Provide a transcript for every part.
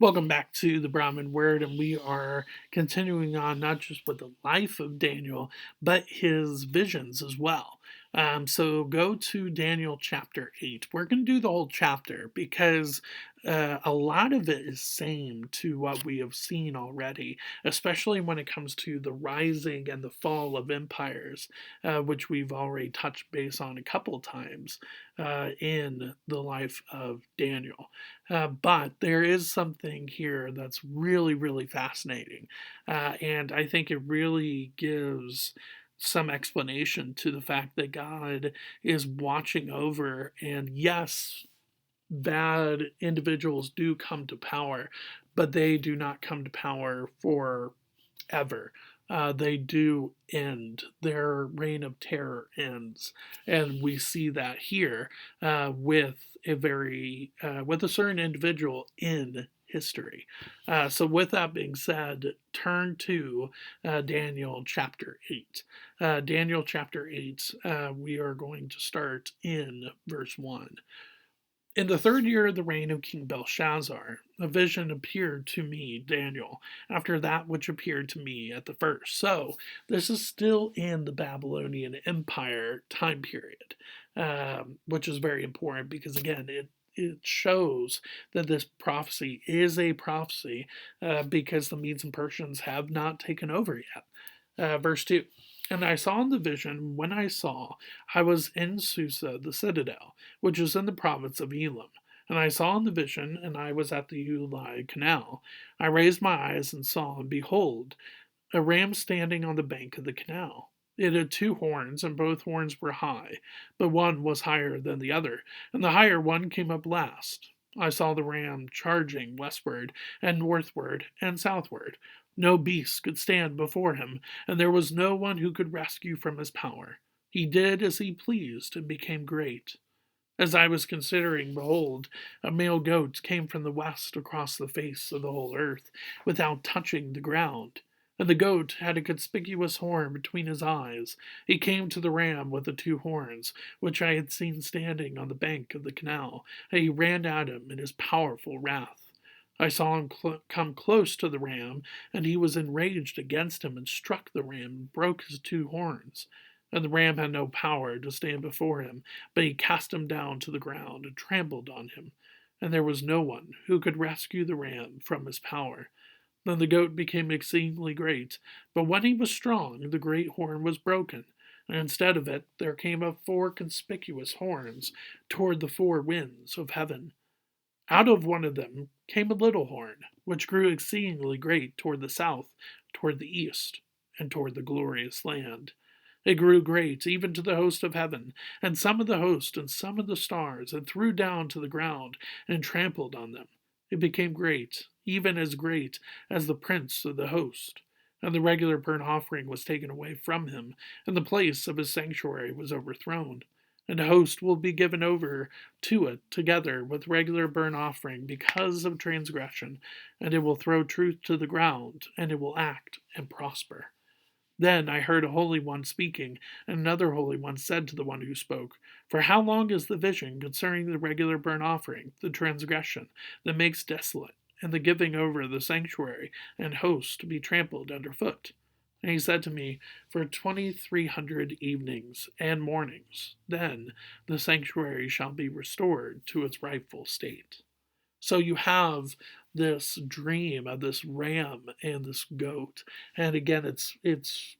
Welcome back to the Brahmin Word, and we are continuing on not just with the life of Daniel, but his visions as well. So go to Daniel chapter 8. We're going to do the whole chapter because a lot of it is same to what we have seen already, especially when it comes to the rising and the fall of empires, which we've already touched base on a couple times in the life of Daniel. But there is something here that's really, really fascinating. And I think it really gives some explanation to the fact that God is watching over. And yes, bad individuals do come to power, but they do not come to power forever. They do end. Their reign of terror ends, and we see that here with a certain individual in history. So, with that being said, turn to Daniel chapter 8. Daniel chapter 8, we are going to start in verse 1. In the third year of the reign of King Belshazzar, a vision appeared to me, Daniel, after that which appeared to me at the first. So, this is still in the Babylonian Empire time period, which is very important because, again, it shows that this prophecy is a prophecy because the Medes and Persians have not taken over yet. Verse 2. And I saw in the vision, when I was in Susa, the citadel, which is in the province of Elam. And I saw in the vision, and I was at the Ulai canal. I raised my eyes and saw, and behold, a ram standing on the bank of the canal. It had two horns, and both horns were high, but one was higher than the other, and the higher one came up last. I saw the ram charging westward, and northward, and southward. No beast could stand before him, and there was no one who could rescue from his power. He did as he pleased, and became great. As I was considering, behold, a male goat came from the west across the face of the whole earth, without touching the ground. And the goat had a conspicuous horn between his eyes. He came to the ram with the two horns, which I had seen standing on the bank of the canal, and he ran at him in his powerful wrath. I saw him come close to the ram, and he was enraged against him, and struck the ram, and broke his two horns. And the ram had no power to stand before him, but he cast him down to the ground, and trampled on him. And there was no one who could rescue the ram from his power. Then the goat became exceedingly great, but when he was strong, the great horn was broken, and instead of it there came up four conspicuous horns toward the four winds of heaven. Out of one of them came a little horn, which grew exceedingly great toward the south, toward the east, and toward the glorious land. It grew great even to the host of heaven, and some of the host and some of the stars, and threw down to the ground, and trampled on them. It became great, even as great as the prince of the host. And the regular burnt offering was taken away from him, and the place of his sanctuary was overthrown. And a host will be given over to it together with regular burnt offering because of transgression, and it will throw truth to the ground, and it will act and prosper. Then I heard a holy one speaking, and another holy one said to the one who spoke, For how long is the vision concerning the regular burnt offering, the transgression that makes desolate, and the giving over the sanctuary and host to be trampled underfoot? And he said to me, For 2,300 evenings and mornings, then the sanctuary shall be restored to its rightful state. So you have this dream of this ram and this goat, and again, it's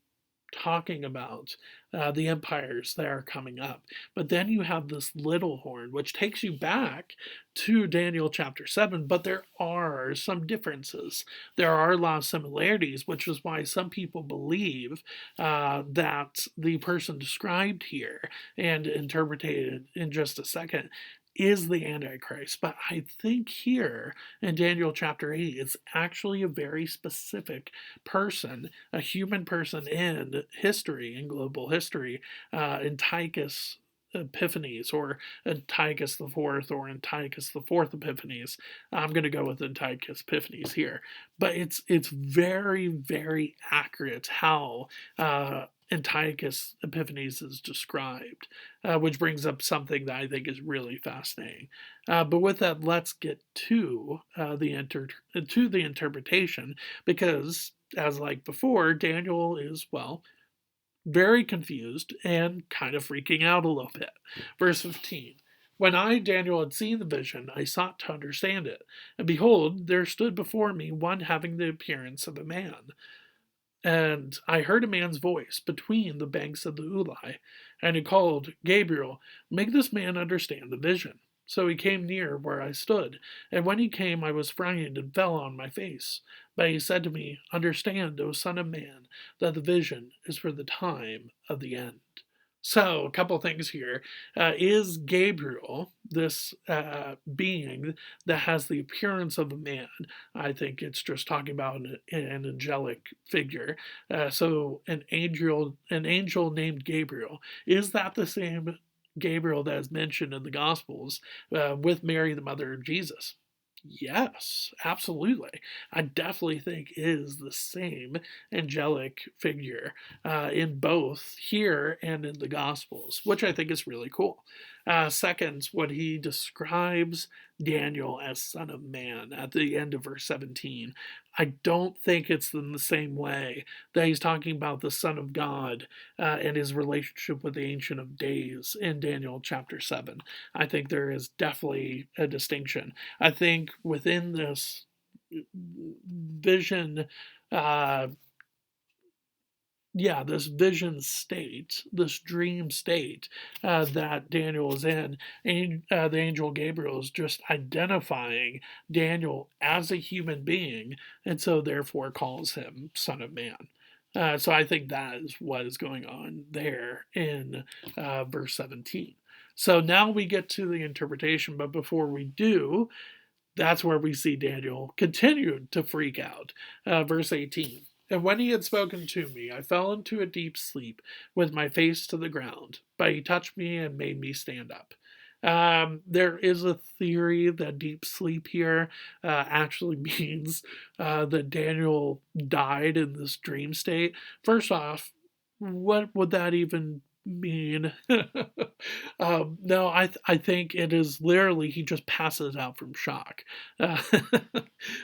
talking about the empires that are coming up. But then you have this little horn, which takes you back to Daniel chapter 7, but there are some differences. There are a lot of similarities, which is why some people believe that the person described here and interpreted in just a second is the Antichrist. But I think here in Daniel chapter 8, it's actually a very specific person, a human person in history, in global history, Antiochus Epiphanes, or Antiochus the Fourth, or Antiochus the Fourth Epiphanes. I'm going to go with Antiochus Epiphanes here, but it's very, very accurate how Antiochus Epiphanes is described, which brings up something that I think is really fascinating. But with that, let's get to the interpretation, because as like before, Daniel is, well, very confused and kind of freaking out a little bit. Verse 15. When I, Daniel, had seen the vision, I sought to understand it. And behold, there stood before me one having the appearance of a man. And I heard a man's voice between the banks of the Ulai, and he called, Gabriel, make this man understand the vision. So he came near where I stood, and when he came, I was frightened and fell on my face. But he said to me, Understand, O Son of Man, that the vision is for the time of the end. So, a couple things here. Is Gabriel this being that has the appearance of a man? I think it's just talking about an angelic figure. So, an angel named Gabriel. Is that the same Gabriel that is mentioned in the Gospels with Mary, the mother of Jesus? Yes, absolutely. I definitely think is the same angelic figure in both here and in the Gospels, which I think is really cool. Second, what he describes Daniel as Son of Man at the end of verse 17. I don't think it's in the same way that he's talking about the Son of God and his relationship with the Ancient of Days in Daniel chapter 7. I think there is definitely a distinction. I think within this vision, this vision state, this dream state that Daniel is in, and the angel Gabriel is just identifying Daniel as a human being, and so therefore calls him Son of Man. So I think that is what is going on there in verse 17. So now we get to the interpretation, but before we do, that's where we see Daniel continue to freak out. Verse 18. And when he had spoken to me, I fell into a deep sleep with my face to the ground. But he touched me and made me stand up. There is a theory that deep sleep here actually means that Daniel died in this dream state. First off, what would that even mean? No, I think it is literally he just passes out from shock, uh,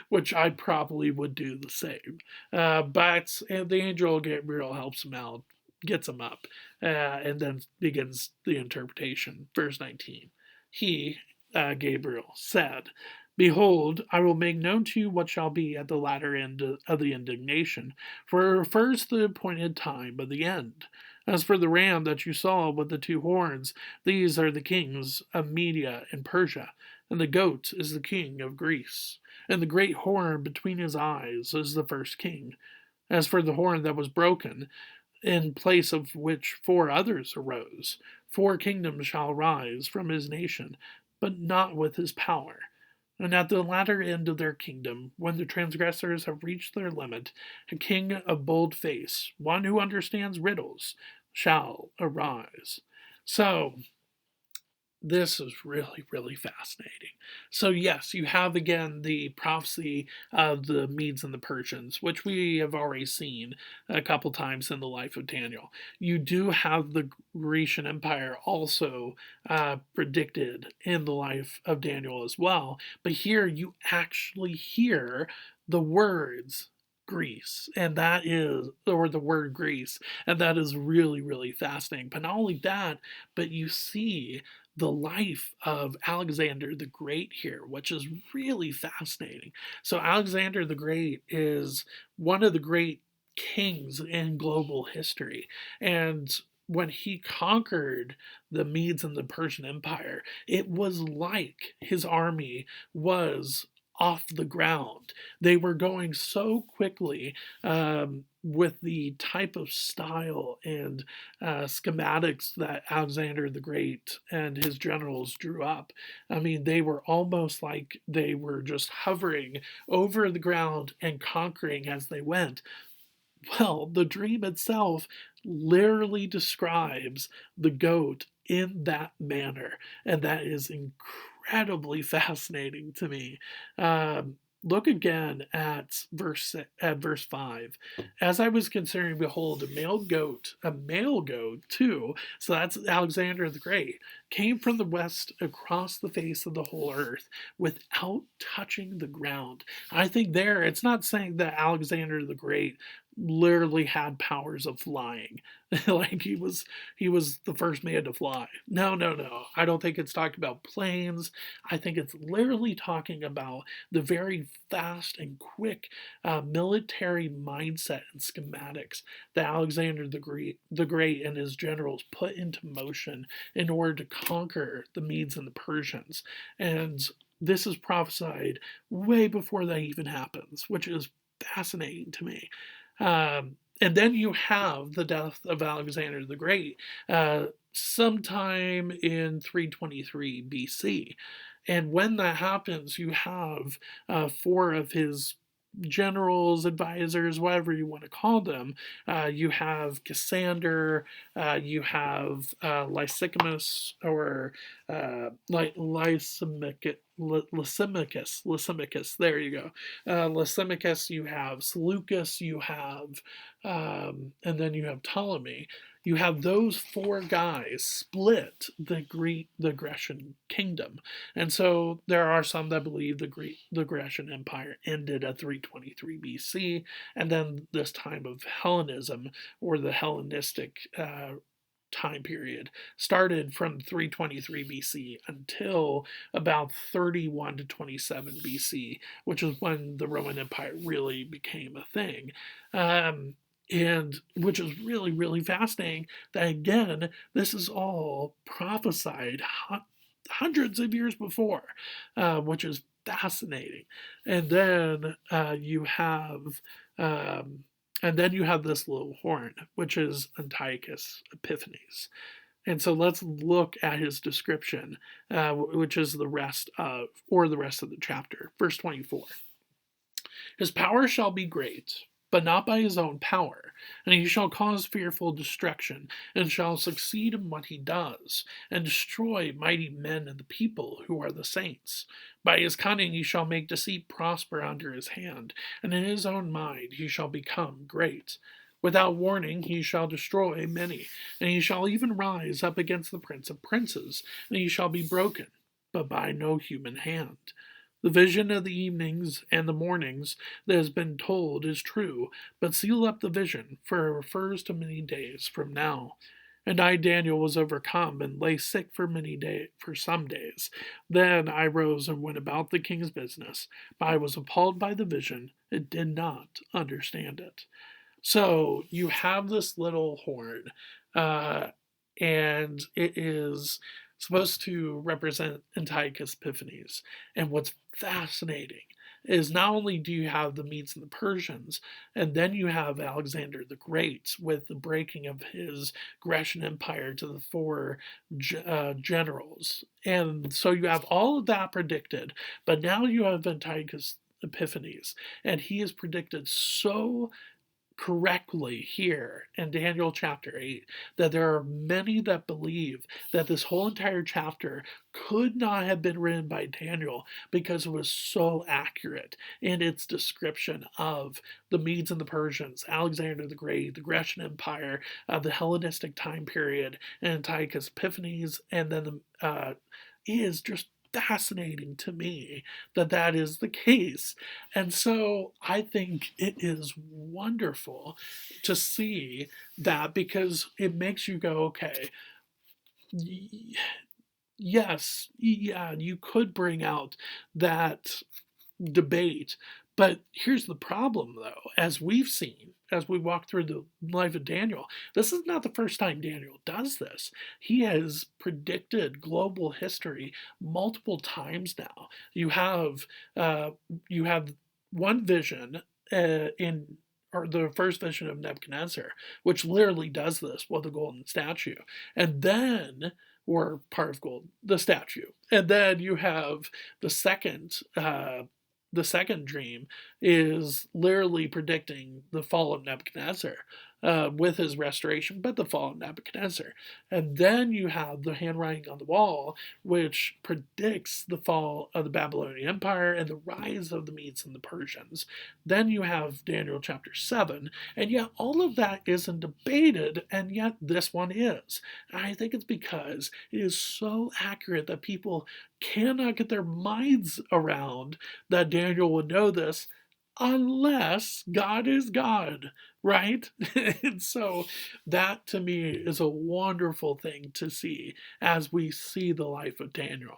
which I probably would do the same. But the angel Gabriel helps him out, gets him up, and then begins the interpretation. Verse 19. He, Gabriel, said, Behold, I will make known to you what shall be at the latter end of the indignation, for it refers to the appointed time of the end. As for the ram that you saw with the two horns, these are the kings of Media and Persia, and the goat is the king of Greece, and the great horn between his eyes is the first king. As for the horn that was broken, in place of which four others arose, 4 kingdoms shall rise from his nation, but not with his power. And at the latter end of their kingdom, when the transgressors have reached their limit, a king of bold face, one who understands riddles, shall arise. So, this is really, really fascinating. So, yes, you have again the prophecy of the Medes and the Persians, which we have already seen a couple times in the life of Daniel. You do have the Grecian Empire also predicted in the life of Daniel as well, but here you actually hear the words Greece, and that is, or the word Greece, and that is really, really fascinating. But not only that, but you see the life of Alexander the Great here, which is really fascinating. So, Alexander the Great is one of the great kings in global history. And when he conquered the Medes and the Persian Empire, it was like his army was off the ground. They were going so quickly with the type of style and schematics that Alexander the Great and his generals drew up. I mean, they were almost like they were just hovering over the ground and conquering as they went. Well, the dream itself literally describes the goat in that manner, and that is incredibly fascinating to me. look again at verse 5. As I was considering, behold, a male goat too, so that's Alexander the Great, came from the west across the face of the whole earth without touching the ground. I think there, it's not saying that Alexander the Great literally had powers of flying. Like he was the first man to fly. No, no, no. I don't think it's talking about planes. I think it's literally talking about the very fast and quick military mindset and schematics that Alexander the Great and his generals put into motion in order to conquer the Medes and the Persians. And this is prophesied way before that even happens, which is fascinating to me. And then you have the death of Alexander the Great sometime in 323 BC. And when that happens, you have four of his generals, advisors, whatever you want to call them. You have Cassander, you have Lysimachus, or Lysimachus, there you go. Lysimachus, you have Seleucus, you have, and then you have Ptolemy. You have those four guys split the Grecian kingdom. And so there are some that believe the Grecian Empire ended at 323 BC, and then this time of Hellenism, or the Hellenistic time period, started from 323 BC until about 31 to 27 BC, which is when the Roman Empire really became a thing. And which is really, really fascinating that, again, this is all prophesied hundreds of years before, which is fascinating. And then you have this little horn, which is Antiochus Epiphanes. And so let's look at his description, which is the rest of the chapter. Verse 24. His power shall be great, but not by his own power, and he shall cause fearful destruction, and shall succeed in what he does, and destroy mighty men and the people who are the saints. By his cunning he shall make deceit prosper under his hand, and in his own mind he shall become great. Without warning he shall destroy many, and he shall even rise up against the prince of princes, and he shall be broken, but by no human hand. The vision of the evenings and the mornings that has been told is true, but seal up the vision, for it refers to many days from now. And I, Daniel, was overcome and lay sick for some days. Then I rose and went about the king's business, but I was appalled by the vision and did not understand it. So you have this little horn, and it is supposed to represent Antiochus Epiphanes. And what's fascinating is not only do you have the Medes and the Persians, and then you have Alexander the Great with the breaking of his Grecian Empire to the four generals. And so you have all of that predicted, but now you have Antiochus Epiphanes, and he is predicted so correctly here in Daniel chapter 8 that there are many that believe that this whole entire chapter could not have been written by Daniel because it was so accurate in its description of the Medes and the Persians, Alexander the Great, the Grecian Empire, the Hellenistic time period, and Antiochus Epiphanes, and then is just fascinating to me that that is the case. And so I think it is wonderful to see that, because it makes you go, okay, yes, yeah, you could bring out that debate. But here's the problem, though, as we've seen, as we walk through the life of Daniel, this is not the first time Daniel does this. He has predicted global history multiple times now. You have one vision or the first vision of Nebuchadnezzar, which literally does this with the golden statue, and then, or part of gold, the statue, and then you have the second. The second dream is literally predicting the fall of Nebuchadnezzar. with his restoration, but the fall of Nebuchadnezzar. And then you have the handwriting on the wall, which predicts the fall of the Babylonian Empire and the rise of the Medes and the Persians. Then you have Daniel chapter 7, and yet all of that isn't debated, and yet this one is. And I think it's because it is so accurate that people cannot get their minds around that Daniel would know this unless God is God, right? And so that to me is a wonderful thing to see as we see the life of Daniel.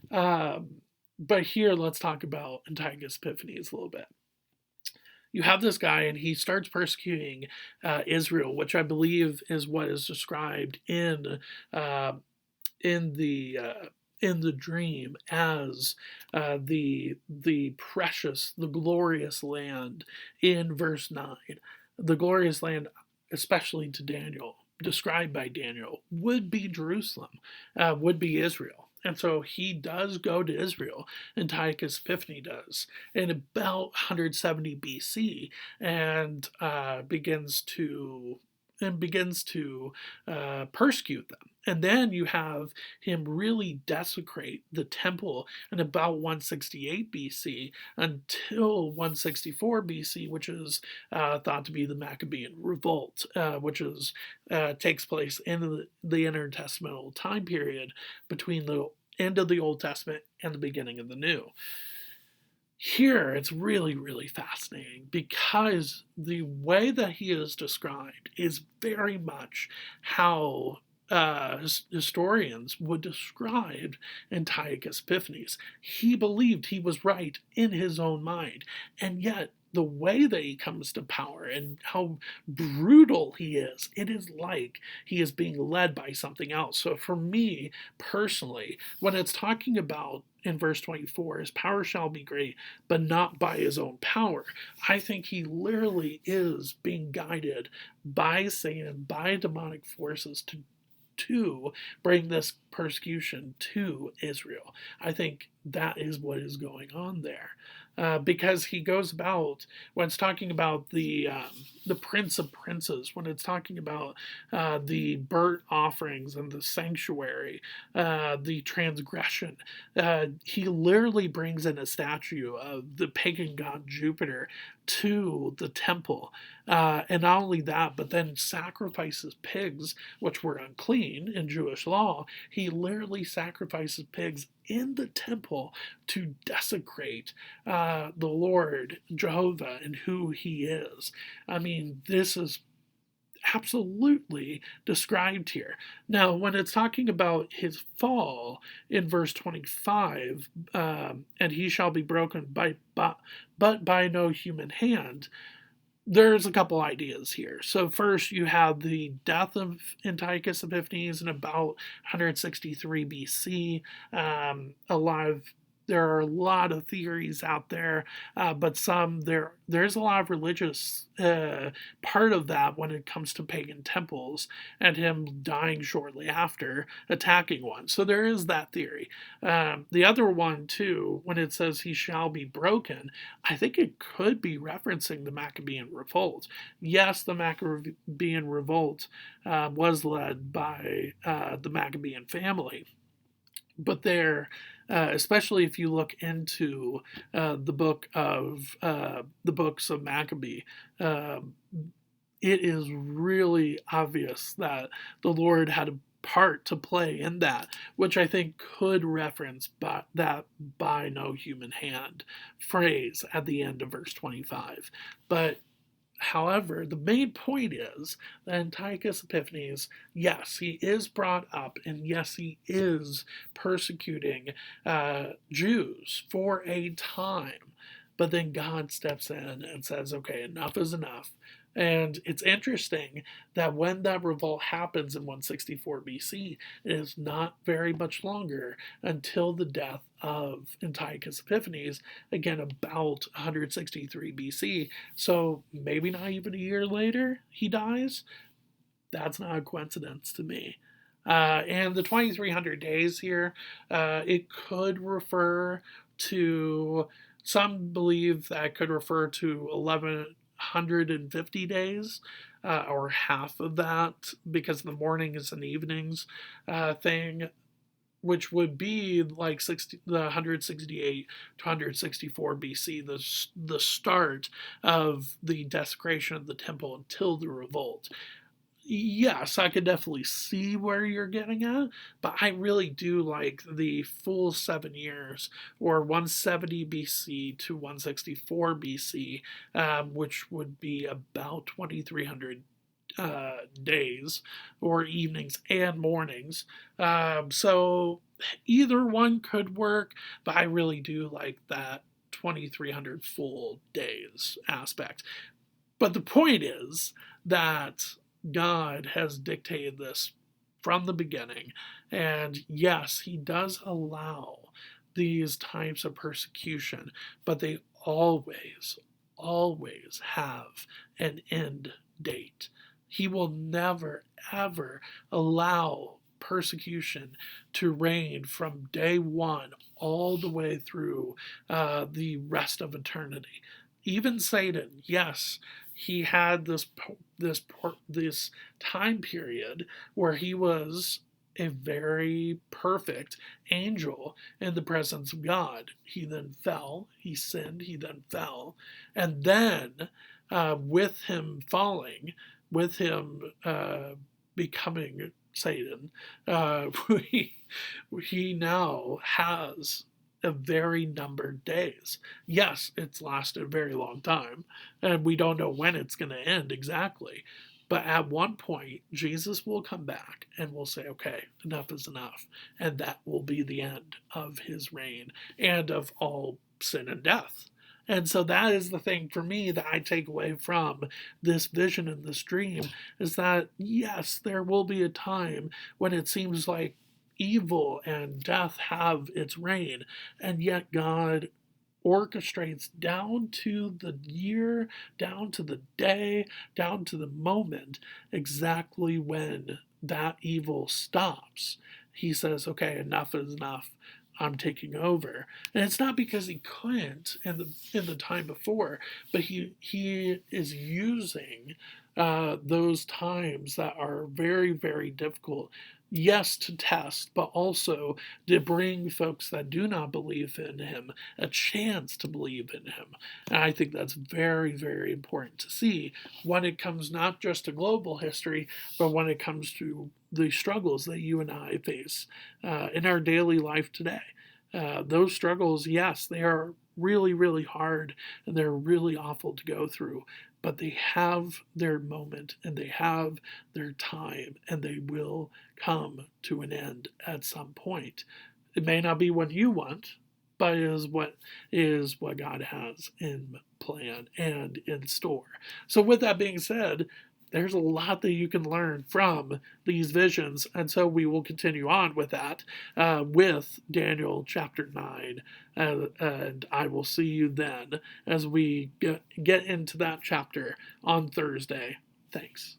But here, let's talk about Antiochus Epiphanes a little bit. You have this guy, and he starts persecuting Israel, which I believe is what is described uh, in the dream as the precious, the glorious land in verse 9. The glorious land, especially to Daniel, described by Daniel, would be Jerusalem, would be Israel. And so he does go to Israel, Antiochus Epiphanes does, in about 170 BC, and begins to persecute them. And then you have him really desecrate the temple in about 168 BC until 164 BC, which is thought to be the Maccabean Revolt, which takes place in the intertestamental time period between the end of the Old Testament and the beginning of the New. Here, it's really, really fascinating because the way that he is described is very much how historians would describe Antiochus Epiphanes. He believed he was right in his own mind, and yet the way that he comes to power and how brutal he is, it is like he is being led by something else. So for me personally, when it's talking about in verse 24, his power shall be great, but not by his own power, I think he literally is being guided by Satan, by demonic forces to bring this persecution to Israel. I think that is what is going on there. Because he goes about, when it's talking about the Prince of Princes, when it's talking about the burnt offerings and the sanctuary, the transgression, he literally brings in a statue of the pagan god Jupiter to the temple. And not only that, but then sacrifices pigs, which were unclean in Jewish law. He literally sacrifices pigs in the temple to desecrate the Lord, Jehovah, and who he is. I mean, this is absolutely described here. Now, when it's talking about his fall in verse 25, and he shall be broken but by no human hand, there's a couple ideas here. So first, you have the death of Antiochus Epiphanes in about 163 BC. There are a lot of theories out there, but there's a lot of religious part of that when it comes to pagan temples and him dying shortly after attacking one. So there is that theory. The other one too, when it says he shall be broken, I think it could be referencing the Maccabean Revolt. Yes, the Maccabean Revolt was led by the Maccabean family, but especially if you look into the books of Maccabee, it is really obvious that the Lord had a part to play in that, which I think could reference that by no human hand phrase at the end of verse 25. But however, the main point is that Antiochus Epiphanes, yes, he is brought up, and yes, he is persecuting Jews for a time. But then God steps in and says, okay, enough is enough. And it's interesting that when that revolt happens in 164 BC, it is not very much longer until the death of Antiochus Epiphanes, again about 163 BC. So maybe not even a year later he dies. That's not a coincidence to me. And the 2300 days here, it could refer to, some believe that could refer to 150 days, or half of that, because the mornings and evenings thing, which would be like 168 to 164 BC, the start of the desecration of the temple until the revolt. Yes, I could definitely see where you're getting at, but I really do like the full 7 years, or 170 BC to 164 BC, which would be about 2,300 days, or evenings and mornings. So either one could work, but I really do like that 2,300 full days aspect. But the point is that God has dictated this from the beginning. And yes, he does allow these types of persecution, but they always, always have an end date. He will never, ever allow persecution to reign from day one all the way through the rest of eternity. Even Satan, yes, he had this time period where he was a very perfect angel in the presence of God. He then fell, he sinned, he then fell, and then with him falling, with him becoming Satan, he now has a very numbered days. Yes, it's lasted a very long time, and we don't know when it's going to end exactly. But at one point, Jesus will come back and will say, okay, enough is enough. And that will be the end of his reign and of all sin and death. And so that is the thing for me that I take away from this vision and this dream, is that, yes, there will be a time when it seems like evil and death have its reign, and yet God orchestrates down to the year, down to the day, down to the moment, exactly when that evil stops. He says, okay, enough is enough. I'm taking over. And it's not because he couldn't in the time before, but he is using those times that are very, very difficult, yes, to test, but also to bring folks that do not believe in him a chance to believe in him. And I think that's very, very important to see when it comes not just to global history, but when it comes to the struggles that you and I face in our daily life today. Those struggles, yes, they are really, really hard, and they're really awful to go through, but they have their moment and they have their time, and they will come to an end at some point. It may not be what you want, but it is what God has in plan and in store. So with that being said, there's a lot that you can learn from these visions, and so we will continue on with that with Daniel chapter 9, and I will see you then as we get into that chapter on Thursday. Thanks.